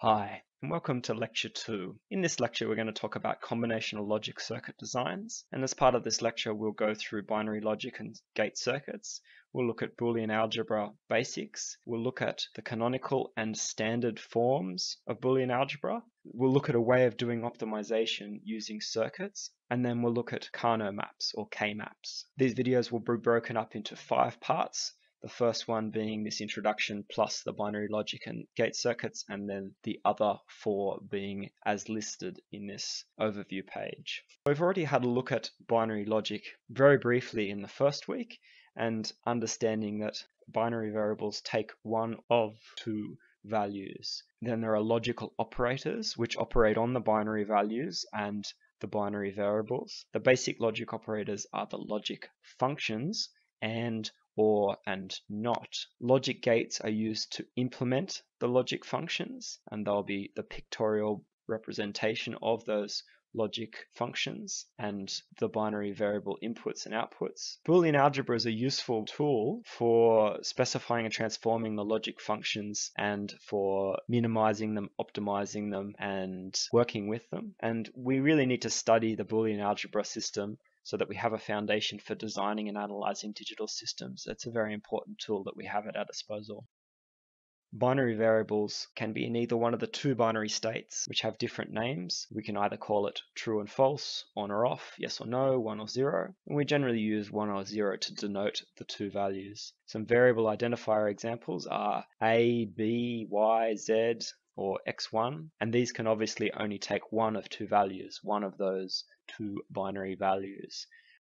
Hi, and welcome to Lecture 2. In this lecture, we're going to talk about combinational logic circuit designs. And as part of this lecture, we'll go through binary logic and gate circuits. We'll look at Boolean algebra basics. We'll look at the canonical and standard forms of Boolean algebra. We'll look at a way of doing optimization using circuits. And then we'll look at Carnot maps or K-maps. These videos will be broken up into 5 parts. The first one being this introduction plus the binary logic and gate circuits, and then the other 4 being as listed in this overview page. We've already had a look at binary logic very briefly in the first week, and understanding that binary variables take one of 2 values. Then there are logical operators which operate on the binary values and the binary variables. The basic logic operators are the logic functions and, or, and not. Logic gates are used to implement the logic functions, and they'll be the pictorial representation of those logic functions and the binary variable inputs and outputs. Boolean algebra is a useful tool for specifying and transforming the logic functions and for minimizing them, optimizing them, and working with them. And we really need to study the Boolean algebra system so that we have a foundation for designing and analyzing digital systems. It's a very important tool that we have at our disposal. Binary variables can be in either one of the 2 binary states, which have different names. We can either call it true and false, on or off, yes or no, 1 or 0, and we generally use 1 or 0 to denote the 2 values. Some variable identifier examples are a, b, y, z, or x1, and these can obviously only take one of 2 values, one of those 2 binary values.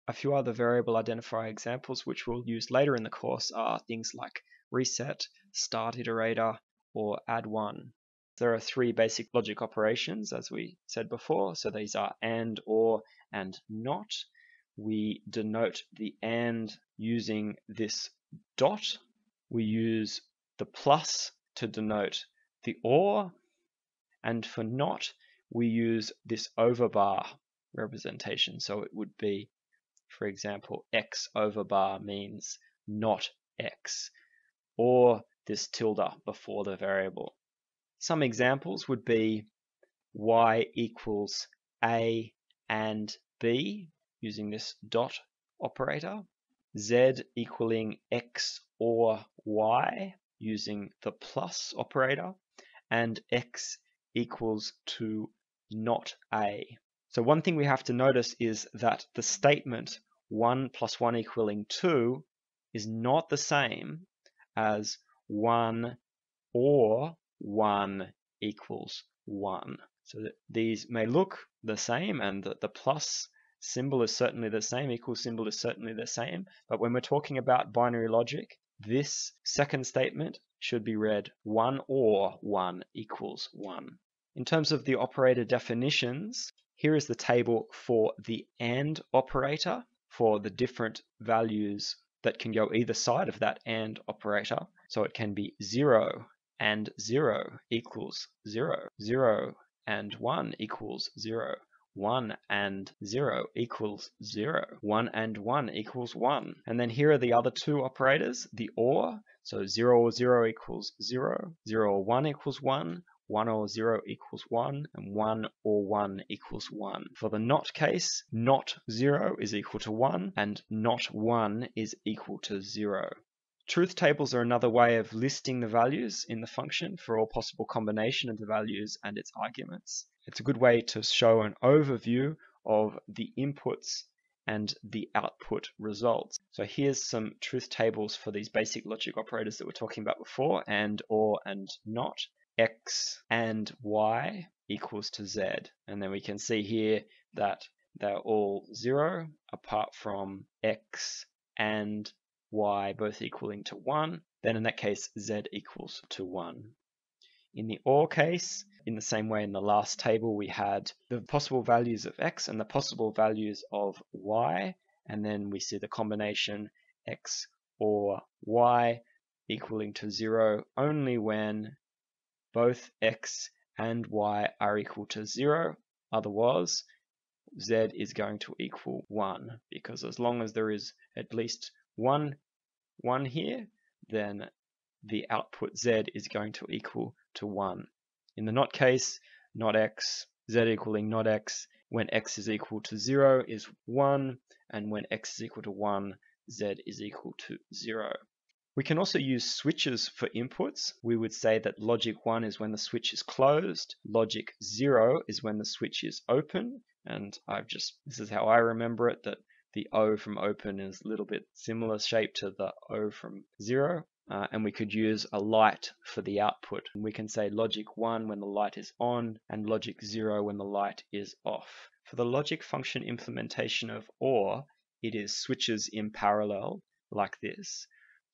A few other variable identifier examples which we'll use later in the course are things like reset, start iterator, or add 1. There are 3 basic logic operations, as we said before, so these are and, or, and not. We denote the and using this dot. We use the plus to denote the or, and for not, we use this overbar representation. So it would be, for example, x over bar means not x, or this tilde before the variable. Some examples would be y equals a and b using this dot operator, z equaling x or y using the plus operator, and x equals to not a. So one thing we have to notice is that the statement 1 plus 1 equaling 2 is not the same as 1 or 1 equals 1. So that these may look the same, and the plus symbol is certainly the same, equal symbol is certainly the same, but when we're talking about binary logic, this second statement should be read 1 or 1 equals 1. In terms of the operator definitions, here is the table for the AND operator for the different values that can go either side of that AND operator. So it can be 0 and 0 equals 0, 0 and 1 equals 0, 1 and 0 equals 0, 1 and 1 equals 1. And then here are the other 2 operators, the OR, so 0 or 0 equals 0, 0 or 1 equals 1, 1 or 0 equals 1, and 1 or 1 equals 1. For the not case, not 0 is equal to 1, and not 1 is equal to 0. Truth tables are another way of listing the values in the function for all possible combination of the values and its arguments. It's a good way to show an overview of the inputs and the output results. So here's some truth tables for these basic logic operators that we're talking about before, and, or, and not. X and y equals to z, and then we can see here that they're all 0 apart from x and y both equaling to 1, then in that case z equals to 1. In the OR case, in the same way in the last table, we had the possible values of x and the possible values of y, and then we see the combination x or y equaling to 0 only when both x and y are equal to 0. Otherwise, z is going to equal 1, because as long as there is at least one here, then the output z is going to equal to 1. In the not case, not x, z equaling not x, when x is equal to 0 is 1, and when x is equal to 1, z is equal to 0. We can also use switches for inputs. We would say that logic 1 is when the switch is closed, logic 0 is when the switch is open, and this is how I remember it, that the O from open is a little bit similar shape to the O from 0. And we could use a light for the output. We can say logic 1 when the light is on, and logic 0 when the light is off. For the logic function implementation of OR, it is switches in parallel, like this.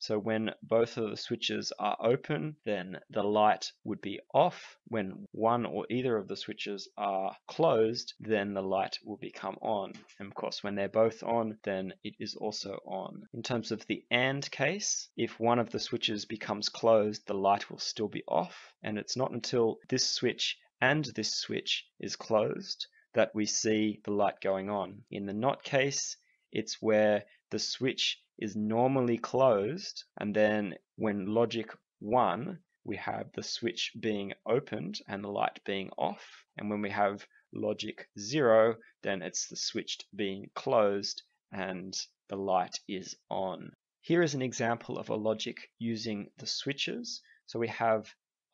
So when both of the switches are open, then the light would be off. When one or either of the switches are closed, then the light will become on. And of course, when they're both on, then it is also on. In terms of the AND case, if one of the switches becomes closed, the light will still be off. And it's not until this switch and this switch is closed that we see the light going on. In the NOT case, it's where the switch is normally closed, and then when logic 1, we have the switch being opened and the light being off, and when we have logic 0, then it's the switch being closed and the light is on. Here is an example of a logic using the switches. So we have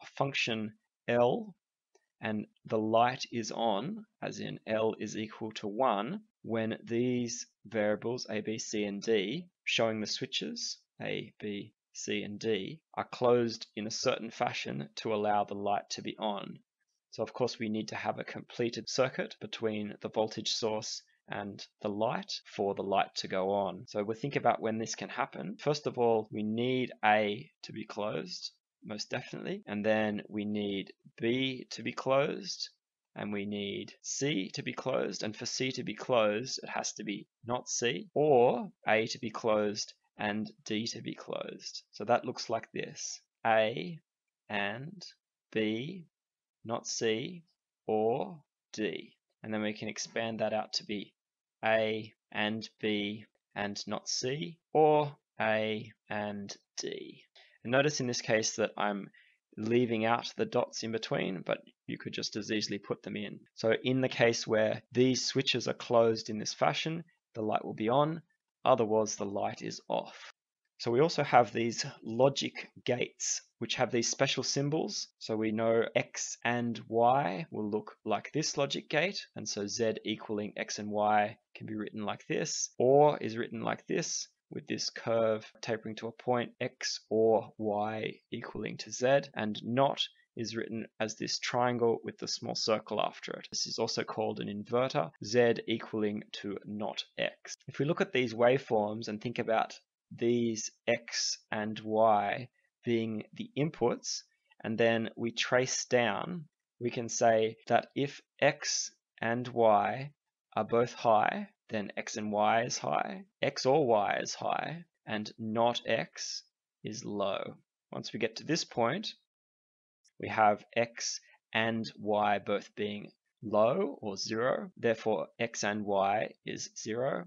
a function L, and the light is on, as in L is equal to 1, when these variables A, B, C, and D, showing the switches A, B, C, and D, are closed in a certain fashion to allow the light to be on. So of course we need to have a completed circuit between the voltage source and the light for the light to go on. So we'll think about when this can happen. First of all, we need A to be closed, most definitely, and then we need B to be closed, and we need C to be closed, and for C to be closed, it has to be not C, or A to be closed and D to be closed. So that looks like this: A and B, not C, or D. And then we can expand that out to be A and B and not C, or A and D. And notice in this case that I'm leaving out the dots in between, but you could just as easily put them in. So in the case where these switches are closed in this fashion, the light will be on, otherwise the light is off. So we also have these logic gates, which have these special symbols. So we know X and Y will look like this logic gate, and so Z equaling X and Y can be written like this, or is written like this, with this curve tapering to a point, X or Y equaling to Z, and not is written as this triangle with the small circle after it. This is also called an inverter, Z equaling to not X. If we look at these waveforms and think about these X and Y being the inputs, and then we trace down, we can say that if X and Y are both high, then X and Y is high, X or Y is high, and not X is low. Once we get to this point, we have X and Y both being low or 0, therefore X and Y is 0,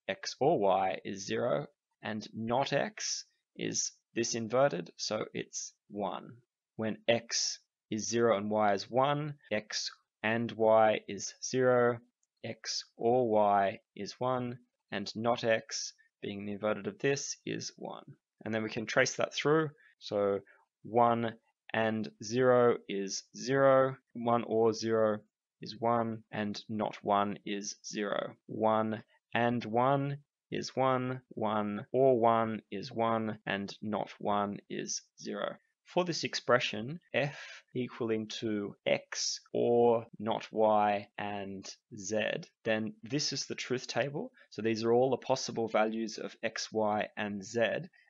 X or Y is 0, and not X is this inverted, so it's 1. When X is 0 and Y is 1, X and Y is 0, X or Y is 1, and not X, being the inverted of this, is 1. And then we can trace that through. So 1 and 0 is 0, 1 or 0 is 1, and not 1 is 0. 1 and 1 is 1, 1 or 1 is 1, and not 1 is 0. For this expression, f equaling to x or not y and z, then this is the truth table. So these are all the possible values of x, y, and z,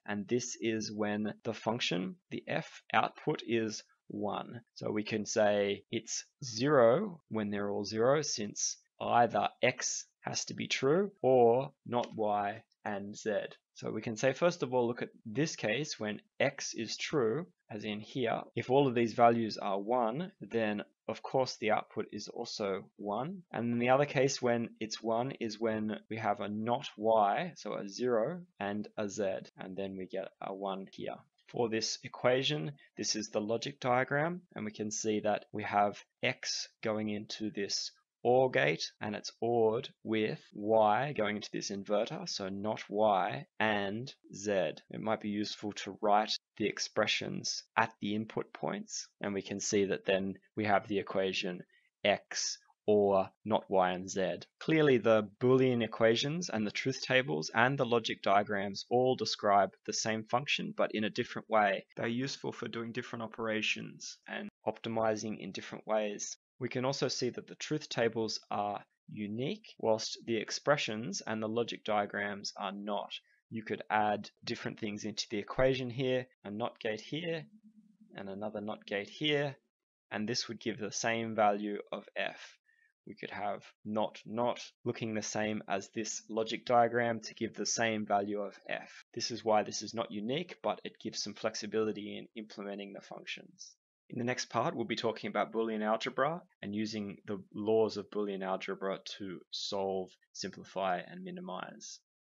and this is when the function, the f output, is 1. So we can say it's 0 when they're all 0, since either x has to be true or not y and z. So we can say, first of all, look at this case when x is true, as in here. If all of these values are 1, then of course the output is also 1. And in the other case when it's 1 is when we have a not y, so a 0, and a z, and then we get a 1 here. For this equation, this is the logic diagram, and we can see that we have X going into this OR gate, and it's ORed with Y going into this inverter, so not Y, and Z. It might be useful to write the expressions at the input points, and we can see that then we have the equation X or not Y and Z. Clearly the Boolean equations and the truth tables and the logic diagrams all describe the same function but in a different way. They're useful for doing different operations and optimizing in different ways. We can also see that the truth tables are unique whilst the expressions and the logic diagrams are not. You could add different things into the equation here, a NOT gate here and another NOT gate here, and this would give the same value of F. We could have not looking the same as this logic diagram to give the same value of F. This is why this is not unique, but it gives some flexibility in implementing the functions. In the next part, we'll be talking about Boolean algebra and using the laws of Boolean algebra to solve, simplify, and minimize.